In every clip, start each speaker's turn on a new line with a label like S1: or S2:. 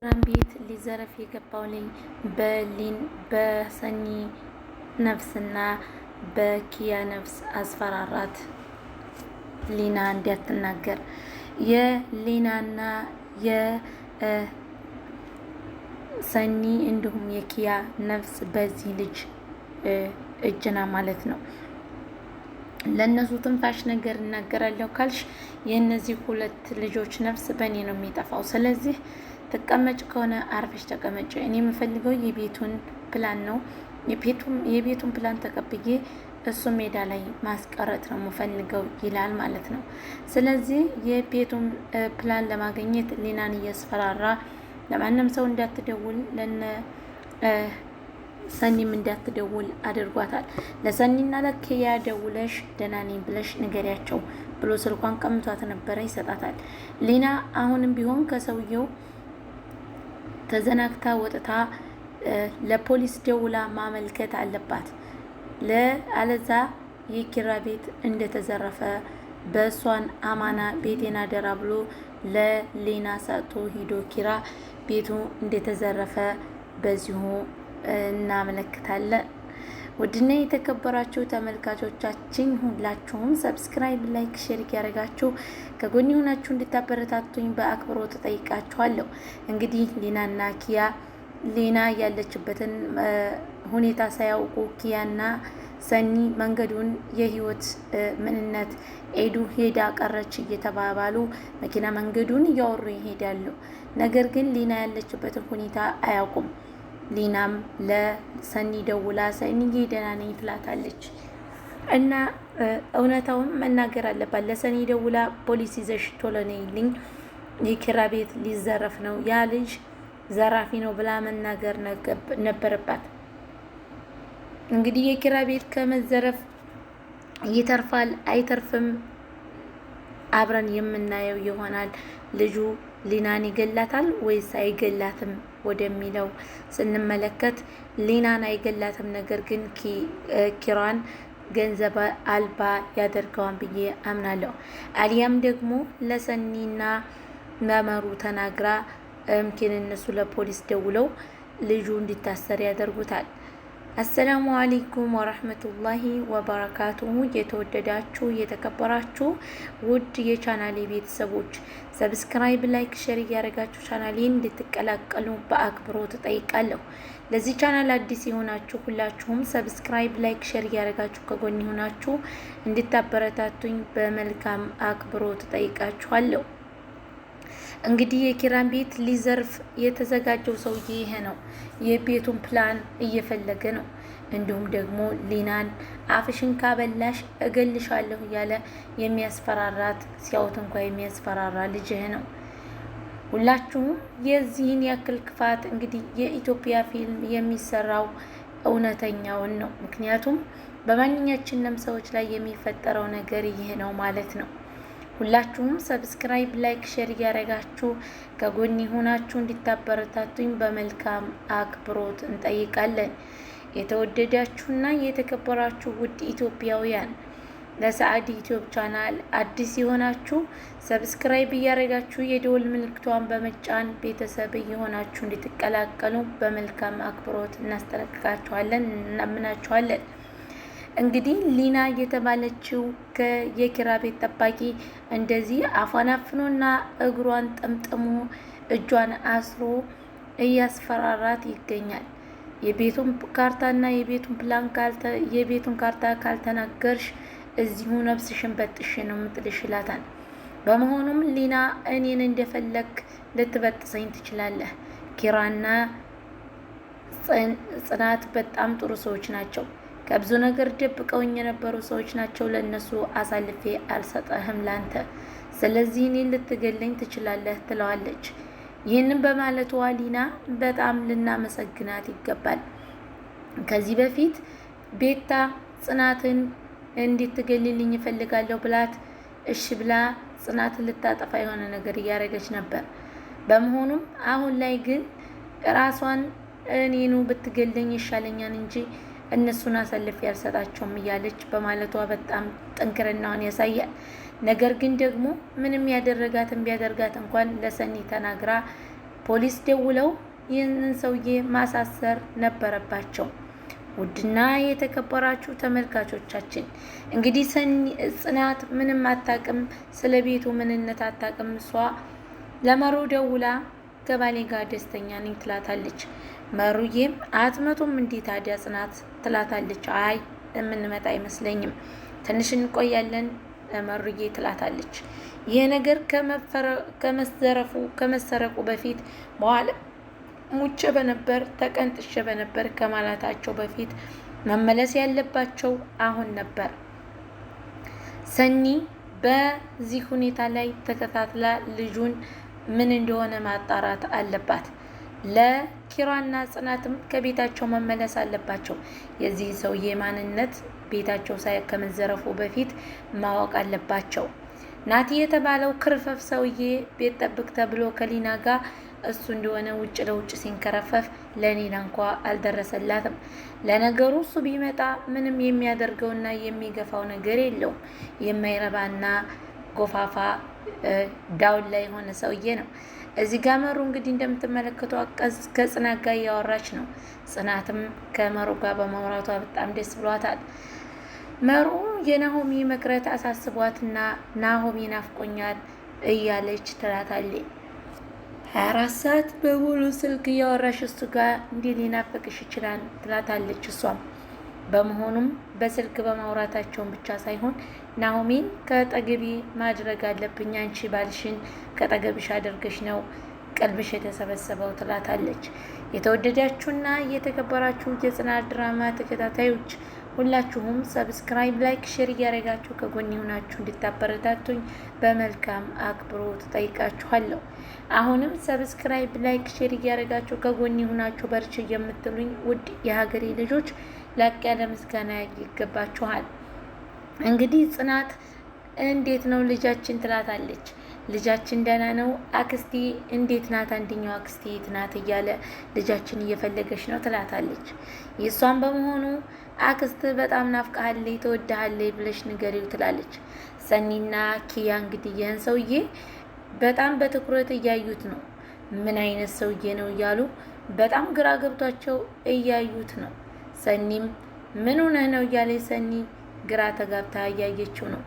S1: ኪራን ቤት ሊዘረፍ የገባው ላይ በሰኒ ነፍስና በኪያ ነፍስ አስፈራራት። ሊና እንዲያትናገር የሊናና የሰኒ እንዲሁም የኪያ ነፍስ በዚህ ልጅ እጅና ማለት ነው። ለነሱ ትንፋሽ ነገር እናገራለሁ ካልሽ የእነዚህ ሁለት ልጆች ነፍስ በእኔ ነው የሚጠፋው። ስለዚህ ተቀመጭ ከሆነ አርፈሽ ተቀመጭ። እኔ የምፈልገው የቤቱን ፕላን ነው። የቤቱን ፕላን ተቀብዬ እሱ ሜዳ ላይ ማስቀረት ነው የምፈልገው ይላል ማለት ነው። ስለዚህ የቤቱን ፕላን ለማግኘት ሊናን እያስፈራራ ለማንም ሰው እንዳትደውል ለነ ሰኒም እንዳትደውል አድርጓታል። ለሰኒና ለኪያ ደውለሽ ደህና ነኝ ብለሽ ንገሪያቸው ብሎ ስልኳን ቀምቷት ነበረ፣ ይሰጣታል። ሊና አሁንም ቢሆን ከሰውየው ተዘናግታ ወጥታ ለፖሊስ ደውላ ማመልከት አለባት። ለአለዛ የኪራ ቤት እንደተዘረፈ በእሷን አማና ቤቴን አደራ ብሎ ለሊና ሰጥቶ ሂዶ ኪራ ቤቱ እንደተዘረፈ በዚሁ እናመለክታለን። ውድና የተከበራችሁ ተመልካቾቻችን ሁላችሁም ሰብስክራይብ፣ ላይክ፣ ሼር ያደረጋችሁ ከጎን ሆናችሁ እንድታበረታቱኝ በአክብሮት ተጠይቃችኋለሁ። እንግዲህ ሊናና ኪያ ሊና ያለችበትን ሁኔታ ሳያውቁ ኪያና ሰኒ መንገዱን የህይወት ምንነት ኤዱ ሄዳ ቀረች እየተባባሉ መኪና መንገዱን እያወሩ ይሄዳሉ። ነገር ግን ሊና ያለችበትን ሁኔታ አያውቁም። ሊናም ለሰኒ ደውላ ሰኒዬ ደህና ነኝ ትላታለች እና እውነታውን መናገር አለባት። ለሰኒ ደውላ ፖሊስ ይዘሽ ቶሎ ነይልኝ የኪራ ቤት ሊዘረፍ ነው፣ ያ ልጅ ዘራፊ ነው ብላ መናገር ነበረባት። እንግዲህ የኪራ ቤት ከመዘረፍ ይተርፋል አይተርፍም አብረን የምናየው ይሆናል። ልጁ ሊናን ይገላታል ወይስ አይገላትም ወደሚለው ስንመለከት ሊናን አይገላትም፣ ነገር ግን ኪራን ገንዘብ አልባ ያደርገዋን ብዬ አምናለሁ። አሊያም ደግሞ ለሰኒና መመሩ ተናግራ እምኪን እነሱ ለፖሊስ ደውለው ልጁ እንዲታሰር ያደርጉታል። አሰላሙ አለይኩም ወራህመቱላሂ ወበረካቱሁ። የተወደዳችሁ የተከበራችሁ ውድ የቻናሌ ቤተሰቦች ሰብስክራይብ፣ ላይክ፣ ሼር እያደረጋችሁ ቻናሌን እንድትቀላቀሉ በአክብሮት እጠይቃለሁ። ለዚህ ቻናል አዲስ የሆናችሁ ሁላችሁም ሰብስክራይብ፣ ላይክ፣ ሼር እያደረጋችሁ ከጎን የሆናችሁ እንድታበረታቱኝ በመልካም አክብሮት እጠይቃችኋለሁ። እንግዲህ የኪራን ቤት ሊዘርፍ የተዘጋጀው ሰውዬ ይሄ ነው። የቤቱን ፕላን እየፈለገ ነው። እንዲሁም ደግሞ ሊናን አፍሽን ካበላሽ እገልሻለሁ እያለ የሚያስፈራራት ሲያዩት እንኳ የሚያስፈራራ ልጅ ይሄ ነው። ሁላችሁም የዚህን ያክል ክፋት እንግዲህ የኢትዮጵያ ፊልም የሚሰራው እውነተኛውን ነው። ምክንያቱም በማንኛችንም ሰዎች ላይ የሚፈጠረው ነገር ይሄ ነው ማለት ነው። ሁላችሁም ሰብስክራይብ፣ ላይክ፣ ሼር እያደረጋችሁ ከጎን ሆናችሁ እንድታበረታቱኝ በመልካም አክብሮት እንጠይቃለን። የተወደዳችሁና የተከበራችሁ ውድ ኢትዮጵያውያን ለሰዓዲ ዩቲዩብ ቻናል አዲስ የሆናችሁ ሰብስክራይብ እያደረጋችሁ የደወል ምልክቷን በመጫን ቤተሰብ የሆናችሁ እንድትቀላቀሉ በመልካም አክብሮት እናስጠነቅቃችኋለን፣ እናምናችኋለን። እንግዲህ ሊና የተባለችው የኪራ ቤት ጠባቂ እንደዚህ አፏን አፍኖና እግሯን ጠምጥሞ እጇን አስሮ እያስፈራራት ይገኛል። የቤቱን ካርታና የቤቱን ፕላን የቤቱን ካርታ ካልተናገርሽ እዚሁ ነፍስሽን በጥሽ ነው የምጥልሽ ይላታል። በመሆኑም ሊና እኔን እንደፈለግ ልትበጥሰኝ ትችላለህ። ኪራና ጽናት በጣም ጥሩ ሰዎች ናቸው። ከብዙ ነገር ደብቀውኝ የነበሩ ሰዎች ናቸው። ለነሱ አሳልፌ አልሰጠህም ላንተ፣ ስለዚህ እኔን ልትገለኝ ትችላለህ ትለዋለች። ይህንን በማለቷ ሊና በጣም ልናመሰግናት ይገባል። ከዚህ በፊት ቤታ ጽናትን እንድትገልልኝ ይፈልጋለሁ ብላት እሺ ብላ ጽናትን ልታጠፋ የሆነ ነገር እያደረገች ነበር። በመሆኑም አሁን ላይ ግን ራሷን እኔኑ ብትገለኝ ይሻለኛል እንጂ እነሱን አሳልፌ ያልሰጣቸውም እያለች በማለቷ በጣም ጥንክርናዋን ያሳያል። ነገር ግን ደግሞ ምንም ያደረጋትን ቢያደርጋት እንኳን ለሰኒ ተናግራ ፖሊስ ደውለው ይህንን ሰውዬ ማሳሰር ነበረባቸው። ውድና የተከበራችሁ ተመልካቾቻችን እንግዲህ ጽናት ምንም አታውቅም፣ ስለ ቤቱ ምንነት አታውቅም። እሷ ለመሩ ደውላ ከባሌ ጋር ደስተኛ ነኝ ትላታለች። መሩዬም አትመጡም እንዴ ታዲያ ጽናት ትላታለች። አይ የምንመጣ አይመስለኝም፣ ትንሽ እንቆያለን መሩዬ ትላታለች። ይሄ ነገር ከመሰረቁ በፊት በኋላ ሙቼ በነበር ተቀንጥሼ በነበር ከማላታቸው በፊት መመለስ ያለባቸው አሁን ነበር። ሰኒ በዚህ ሁኔታ ላይ ተከታትላ ልጁን ምን እንደሆነ ማጣራት አለባት። ለኪራና ጽናትም ከቤታቸው መመለስ አለባቸው። የዚህ ሰውዬ ማንነት ቤታቸው ከመዘረፉ በፊት ማወቅ አለባቸው። ናቲ የተባለው ክርፈፍ ሰውዬ ቤት ጠብቅ ተብሎ ከሊና ጋር እሱ እንደሆነ ውጭ ለውጭ ሲንከረፈፍ ለኒና እንኳ አልደረሰላትም። ለነገሩ እሱ ቢመጣ ምንም የሚያደርገውና የሚገፋው ነገር የለውም። የማይረባና ጎፋፋ ዳውን ላይ የሆነ ሰውዬ ነው። እዚህ ጋር መሩ እንግዲህ እንደምትመለከቷት ከጽናት ጋር እያወራች ነው። ጽናትም ከመሩ ጋር በማውራቷ በጣም ደስ ብሏታል። መሩ የናሆሚ መቅረት አሳስቧትና ናሆሚ ናፍቆኛል እያለች ትላታለች። 24 ሰዓት በሙሉ ስልክ እያወራሽ እሱ ጋር እንዴ ሊናፍቅሽ ይችላል ትላታለች እሷም። በመሆኑም በስልክ በማውራታቸውን ብቻ ሳይሆን ናሆሚን ከጠገቢ ማድረግ አለብኝ፣ አንቺ ባልሽን ከጠገብሽ አድርገሽ ነው ቀልብሽ የተሰበሰበው ትላታለች። የተወደዳችሁና የተከበራችሁ የጽናት ድራማ ተከታታዮች ሁላችሁም ሰብስክራይብ፣ ላይክ፣ ሼር እያደረጋችሁ ከጎን ሆናችሁ እንድታበረታቱኝ በመልካም አክብሮት ጠይቃችኋለሁ። አሁንም ሰብስክራይብ፣ ላይክ፣ ሼር እያደረጋችሁ ከጎን ሆናችሁ በርቺ የምትሉኝ ውድ የሀገሬ ልጆች ላቅ ያለ ምስጋና ይገባችኋል። እንግዲህ ጽናት እንዴት ነው ልጃችን ትላታለች። ልጃችን ደህና ነው አክስቴ እንዴት ናት? አንደኛው አክስቴ የት ናት? እያለ ልጃችን እየፈለገች ነው ትላታለች። የሷን በመሆኑ አክስት በጣም ናፍቃሃለች ተወዳሃለች ብለሽ ንገሪው ትላለች። ሰኒና ኪያ እንግዲህ ይህን ሰውዬ በጣም በትኩረት እያዩት ነው። ምን አይነት ሰውዬ ነው እያሉ በጣም ግራ ገብቷቸው እያዩት ነው። ሰኒም ምን ሆነህ ነው እያለች ሰኒ ግራ ተጋብታ እያየችው ነው።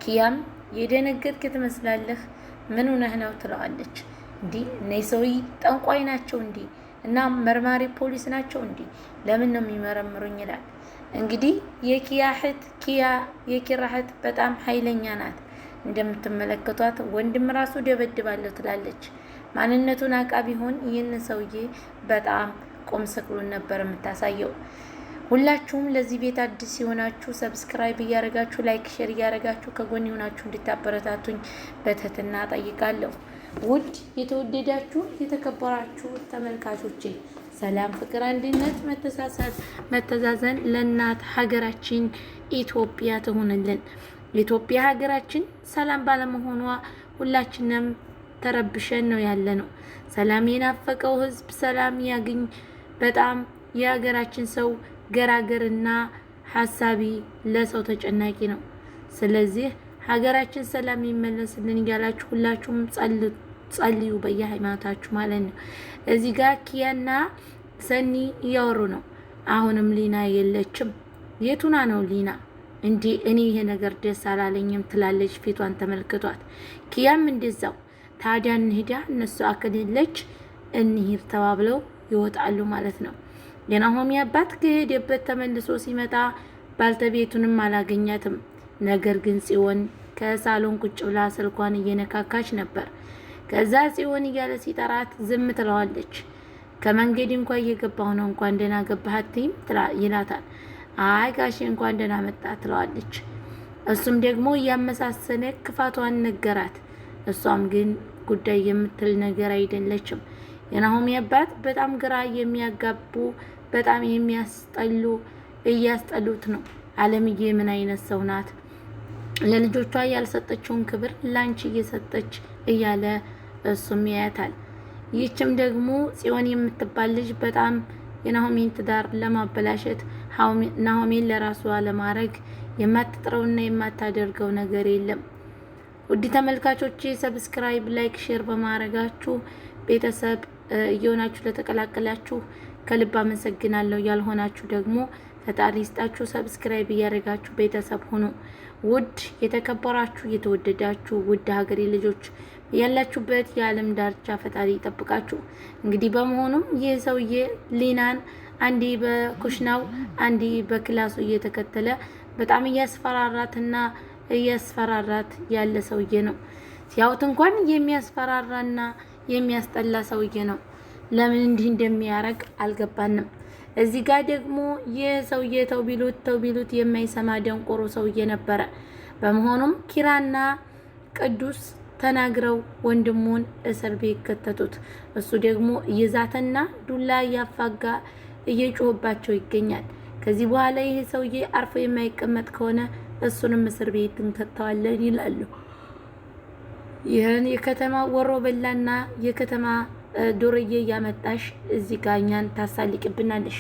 S1: ኪያም የደነገጥክ ትመስላለህ ምን ሆነህ ነው ትለዋለች። እንዲህ እነዚህ ሰውዬ ጠንቋይ ናቸው እንዲህ እና መርማሪ ፖሊስ ናቸው እንዲህ ለምን ነው የሚመረምሩኝ ይላል። እንግዲህ የኪራ እህት በጣም ኃይለኛ ናት። እንደምትመለከቷት ወንድም ራሱ ደበድባለሁ ትላለች። ማንነቱን አቃ ቢሆን ይህን ሰውዬ በጣም ቁም ስቅሉን ነበር የምታሳየው። ሁላችሁም ለዚህ ቤት አዲስ ሲሆናችሁ ሰብስክራይብ እያደረጋችሁ ላይክ ሼር እያደረጋችሁ ከጎን ሆናችሁ እንድታበረታቱኝ በትህትና ጠይቃለሁ። ውድ የተወደዳችሁ የተከበራችሁ ተመልካቾቼ ሰላም፣ ፍቅር፣ አንድነት፣ መተዛዘን ለእናት ሀገራችን ኢትዮጵያ ትሆንልን። ኢትዮጵያ ሀገራችን ሰላም ባለመሆኗ ሁላችንም ተረብሸን ነው ያለ ነው። ሰላም የናፈቀው ህዝብ ሰላም ያግኝ። በጣም የሀገራችን ሰው ገራገርና ሐሳቢ ለሰው ተጨናቂ ነው። ስለዚህ ሀገራችን ሰላም ይመለስልን እያላችሁ ሁላችሁም ጸልዩ በየሃይማኖታችሁ ማለት ነው። እዚህ ጋር ኪያና ሰኒ እያወሩ ነው። አሁንም ሊና የለችም። የቱና ነው ሊና? እንዴ እኔ ይሄ ነገር ደስ አላለኝም ትላለች። ፊቷን ተመልክቷት። ኪያም እንደዛው። ታዲያ እንሂዳ እነሱ አከለለች እንሂድ ተባብለው ይወጣሉ ማለት ነው። የናሆሚ አባት ከሄደበት ተመልሶ ሲመጣ ባልተቤቱንም አላገኛትም። ነገር ግን ጽዮን ከሳሎን ቁጭ ብላ ስልኳን እየነካካች ነበር። ከዛ ጽዮን እያለ ሲጠራት ዝም ትለዋለች። ከመንገድ እንኳን እየገባሁ ነው እንኳን ደህና ገባህትም ይላታል። አይ ጋሼ እንኳን ደህና መጣ ትለዋለች። እሱም ደግሞ እያመሳሰነ ክፋቷን ነገራት። እሷም ግን ጉዳይ የምትል ነገር አይደለችም። የናሆሚ አባት በጣም ግራ የሚያጋቡ በጣም የሚያስጠሉ እያስጠሉት ነው። አለምዬ ምን አይነት ሰው ናት? ለልጆቿ ያልሰጠችውን ክብር ላንቺ እየሰጠች እያለ እሱም ያያታል። ይህችም ደግሞ ጽዮን የምትባል ልጅ በጣም የናሆሚን ትዳር ለማበላሸት ናሆሚን ለራሷ ለማድረግ የማትጥረውና የማታደርገው ነገር የለም። ውድ ተመልካቾቼ ሰብስክራይብ፣ ላይክ፣ ሼር በማድረጋችሁ ቤተሰብ እየሆናችሁ ለተቀላቀላችሁ ከልብ አመሰግናለሁ። ያልሆናችሁ ደግሞ ፈጣሪ ይስጣችሁ። ሰብስክራይብ እያደረጋችሁ ቤተሰብ ሁኑ። ውድ የተከበራችሁ የተወደዳችሁ ውድ ሀገሬ ልጆች ያላችሁበት የዓለም ዳርቻ ፈጣሪ ይጠብቃችሁ። እንግዲህ በመሆኑም ይህ ሰውዬ ሊናን አንዲ በኩሽናው አንዲ በክላሱ እየተከተለ በጣም እያስፈራራትና እያስፈራራት ያለ ሰውዬ ነው። ሲያዩት እንኳን የሚያስፈራራና የሚያስጠላ ሰውዬ ነው። ለምን እንዲህ እንደሚያረግ አልገባንም። እዚህ ጋር ደግሞ የሰውዬ ተው ቢሉት የማይሰማ ደንቆሮ ሰውዬ ነበረ። በመሆኑም ኪራና ቅዱስ ተናግረው ወንድሙን እስር ቤት ከተቱት። እሱ ደግሞ እየዛተና ዱላ እያፋጋ እየጮህባቸው ይገኛል። ከዚህ በኋላ ይሄ ሰውዬ አርፎ የማይቀመጥ ከሆነ እሱንም እስር ቤት እንከተዋለን ይላሉ። ይህን የከተማ ወሮ በላና የከተማ ዶርዬ ያመጣሽ እዚህ ጋር እኛን ታሳልቅብናለሽ።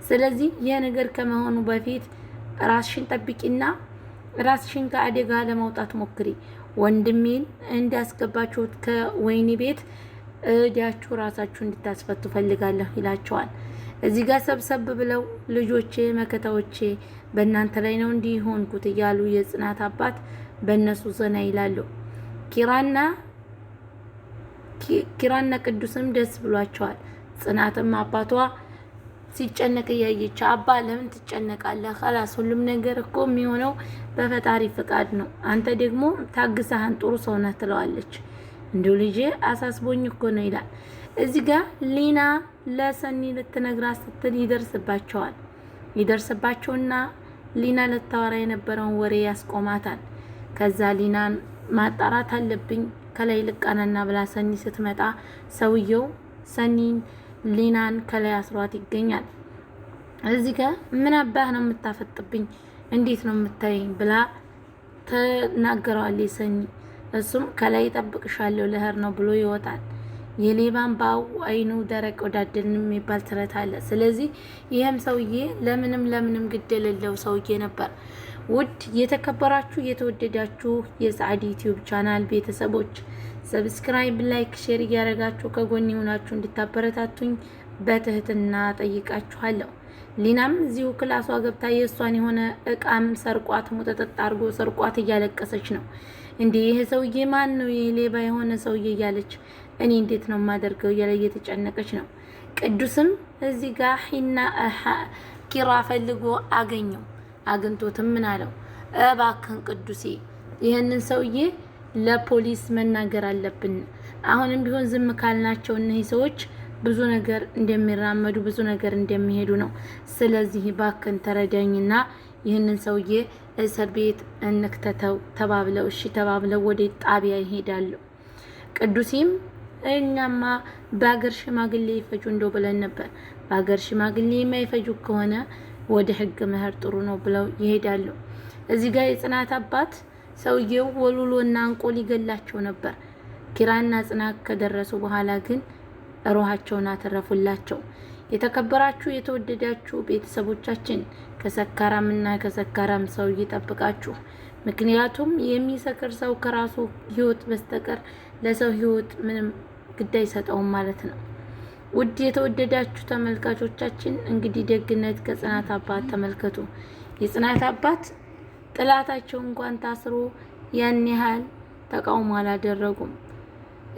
S1: ስለዚህ ይህ ነገር ከመሆኑ በፊት ራስሽን ጠብቂና ራስሽን ከአደጋ ለማውጣት ሞክሪ። ወንድሜን እንዳስገባችሁት ከወይኒ ቤት እዳችሁ ራሳችሁ እንድታስፈቱ ፈልጋለሁ ይላቸዋል። እዚህ ጋር ሰብሰብ ብለው ልጆቼ መከታዎቼ በእናንተ ላይ ነው እንዲህ ሆንኩት እያሉ የጽናት አባት በእነሱ ዘና ይላሉ። ኪራና ቅዱስም ደስ ብሏቸዋል። ጽናትም አባቷ ሲጨነቅ እያየች አባ ለምን ትጨነቃለህ? خلاص ሁሉም ነገር እኮ የሚሆነው በፈጣሪ ፍቃድ ነው። አንተ ደግሞ ታግሰሃን ጥሩ ሰው ነህ ትለዋለች። እንዲሁ ልጄ አሳስቦኝ እኮ ነው ይላል። እዚህ ጋር ሊና ለሰኒ ልትነግራት ስትል ይደርስባቸውና ሊና ልታወራ የነበረውን ወሬ ያስቆማታል። ከዛ ሊናን ማጣራት አለብኝ ከላይ ልቃናና ብላ ሰኒ ስትመጣ ሰውየው ሰኒን ሊናን ከላይ አስሯት ይገኛል። እዚህ ጋር ምን አባህ ነው የምታፈጥብኝ? እንዴት ነው የምታየኝ? ብላ ተናገረዋለች ሰኒ። እሱም ከላይ ጠብቅሻለሁ ለህር ነው ብሎ ይወጣል። የሌባን ባው አይኑ ደረቅ ወዳደልን የሚባል ተረት አለ። ስለዚህ ይሄም ሰውዬ ለምንም ግደለለው ሰውዬ ነበር። ውድ የተከበራችሁ የተወደዳችሁ የሰዓዲ ዩቲዩብ ቻናል ቤተሰቦች ሰብስክራይብ፣ ላይክ፣ ሼር እያደረጋችሁ ከጎን ሆናችሁ እንድታበረታቱኝ በትህትና ጠይቃችኋለሁ። ሊናም እዚሁ ክላሷ ገብታ የእሷን የሆነ እቃም ሰርቋት ሙጠጠጥ አድርጎ ሰርቋት እያለቀሰች ነው። እንዴ ይሄ ሰውዬ ማን ነው? ይሄ ሌባ የሆነ ሰውዬ እያለች እኔ እንዴት ነው የማደርገው እያለ እየተጨነቀች ነው። ቅዱስም እዚህ ጋር ኪራ ፈልጎ አግኝቶትም ምን አለው? እባክህን ቅዱሴ ይህንን ሰውዬ ለፖሊስ መናገር አለብን። አሁንም ቢሆን ዝም ካልናቸው እነዚህ ሰዎች ብዙ ነገር እንደሚራመዱ ብዙ ነገር እንደሚሄዱ ነው። ስለዚህ እባክህን ተረዳኝና ይህንን ሰውዬ እስር ቤት እንክተተው ተባብለው እሺ ተባብለው ወደ ጣቢያ ይሄዳሉ። ቅዱሴም እኛማ በአገር ሽማግሌ ይፈጁ እንደው ብለን ነበር። በአገር ሽማግሌ የማይፈጁ ከሆነ ወደ ህግ መህር ጥሩ ነው ብለው ይሄዳሉ። እዚህ ጋር የጽናት አባት ሰውየው ወሉሎና አንቆ ሊገላቸው ነበር። ኪራና ጽናት ከደረሱ በኋላ ግን ሩሃቸውን አተረፉላቸው። የተከበራችሁ የተወደዳችሁ ቤተሰቦቻችን ከሰካራምና ከሰካራም ሰው ይጠብቃችሁ። ምክንያቱም የሚሰክር ሰው ከራሱ ህይወት በስተቀር ለሰው ህይወት ምንም ግዳይ አይሰጠውም ማለት ነው። ውድ የተወደዳችሁ ተመልካቾቻችን እንግዲህ ደግነት ከጽናት አባት ተመልከቱ። የጽናት አባት ጥላታቸው እንኳን ታስሮ ያን ያህል ተቃውሞ አላደረጉም።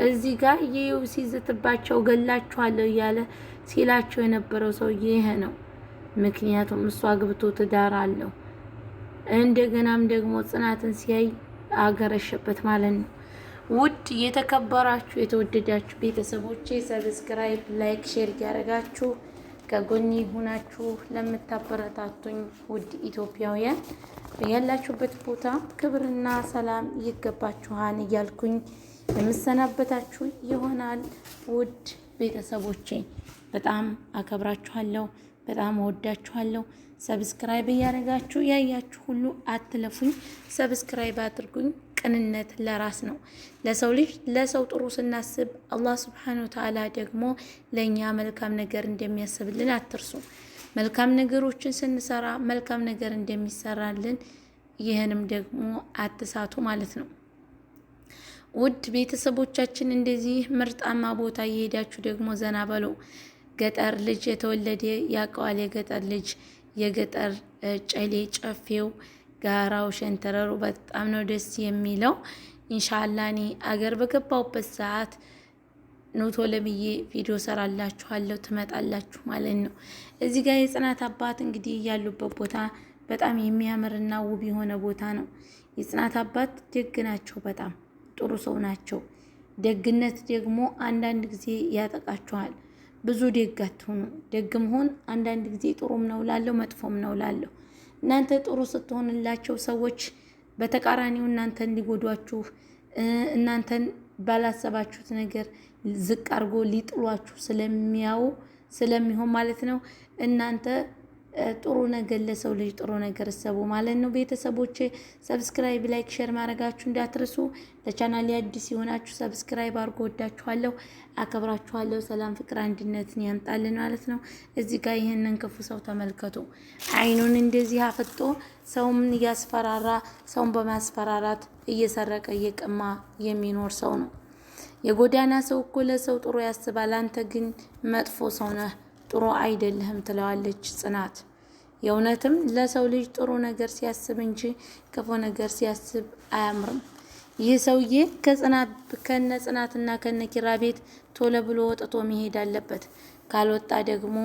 S1: እዚህ ጋር ይሄው ሲዝትባቸው ገላችኋለሁ እያለ ሲላቸው የነበረው ሰውዬ ይሄ ነው። ምክንያቱም እሷ አግብቶ ትዳር አለው። እንደገናም ደግሞ ጽናትን ሲያይ አገረሸበት ማለት ነው። ውድ የተከበራችሁ የተወደዳችሁ ቤተሰቦቼ ሰብስክራይብ፣ ላይክ፣ ሼር ያደረጋችሁ ከጎኒ ሆናችሁ ለምታበረታቱኝ ውድ ኢትዮጵያውያን ያላችሁበት ቦታ ክብርና ሰላም ይገባችኋል እያልኩኝ የምሰናበታችሁ ይሆናል። ውድ ቤተሰቦቼ በጣም አከብራችኋለሁ፣ በጣም እወዳችኋለሁ። ሰብስክራይብ እያደረጋችሁ ያያችሁ ሁሉ አትለፉኝ፣ ሰብስክራይብ አድርጉኝ። ቅንነት ለራስ ነው። ለሰው ልጅ ለሰው ጥሩ ስናስብ አላህ Subhanahu Wa Ta'ala ደግሞ ለኛ መልካም ነገር እንደሚያስብልን አትርሱ። መልካም ነገሮችን ስንሰራ መልካም ነገር እንደሚሰራልን ይሄንም ደግሞ አትሳቱ ማለት ነው። ውድ ቤተሰቦቻችን እንደዚህ ምርጣማ ቦታ እየሄዳችሁ ደግሞ ዘና በሉ። ገጠር ልጅ የተወለደ ያውቀዋል። የገጠር ልጅ የገጠር ጨሌ ጨፌው ጋራው ሸንተረሩ በጣም ነው ደስ የሚለው። ኢንሻአላህ እኔ አገር በገባሁበት ሰዓት ኑቶ ለብዬ ቪዲዮ ሰራላችኋለሁ፣ ትመጣላችሁ ማለት ነው። እዚህ ጋር የጽናት አባት እንግዲህ ያሉበት ቦታ በጣም የሚያምርና ውብ የሆነ ቦታ ነው። የጽናት አባት ደግ ናቸው፣ በጣም ጥሩ ሰው ናቸው። ደግነት ደግሞ አንዳንድ ጊዜ ያጠቃችኋል። ብዙ ደግ አትሆኑ። ደግ መሆን አንዳንድ ጊዜ ጥሩም ነው ላለው መጥፎም ነው ላለው። እናንተ ጥሩ ስትሆንላቸው ሰዎች በተቃራኒው እናንተን ሊጎዷችሁ እናንተን ባላሰባችሁት ነገር ዝቅ አድርጎ ሊጥሏችሁ ስለሚሆን ማለት ነው። እናንተ ጥሩ ነገር ለሰው ልጅ ጥሩ ነገር እሰቡ ማለት ነው። ቤተሰቦቼ ሰብስክራይብ፣ ላይክ፣ ሼር ማድረጋችሁ እንዳትረሱ። ለቻናሌ አዲስ የሆናችሁ ሰብስክራይብ አድርጎ ወዳችኋለሁ፣ አከብራችኋለሁ። ሰላም፣ ፍቅር፣ አንድነትን ያምጣልን ማለት ነው። እዚህ ጋር ይህንን ክፉ ሰው ተመልከቱ። አይኑን እንደዚህ አፍጦ ሰውን እያስፈራራ ሰውን በማስፈራራት እየሰረቀ እየቀማ የሚኖር ሰው ነው። የጎዳና ሰው እኮ ለሰው ጥሩ ያስባል። አንተ ግን መጥፎ ሰው ነህ፣ ጥሩ አይደለህም ትለዋለች ጽናት። የእውነትም ለሰው ልጅ ጥሩ ነገር ሲያስብ እንጂ ክፉ ነገር ሲያስብ አያምርም። ይህ ሰውዬ ከነ ጽናትና ከነ ኪራ ቤት ቶሎ ብሎ ወጥቶ መሄድ አለበት። ካልወጣ ደግሞ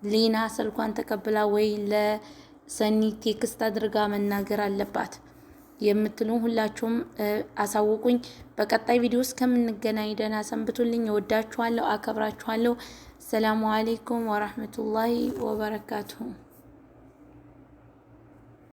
S1: ሊና ስልኳን ተቀብላ ወይ ለሰኒ ቴክስት አድርጋ መናገር አለባት የምትሉ ሁላችሁም አሳውቁኝ። በቀጣይ ቪዲዮ እስከምንገናኝ ደህና ሰንብቱልኝ። እወዳችኋለሁ፣ አከብራችኋለሁ። ሰላሙ አለይኩም ወራህመቱላሂ ወበረካቱሁ።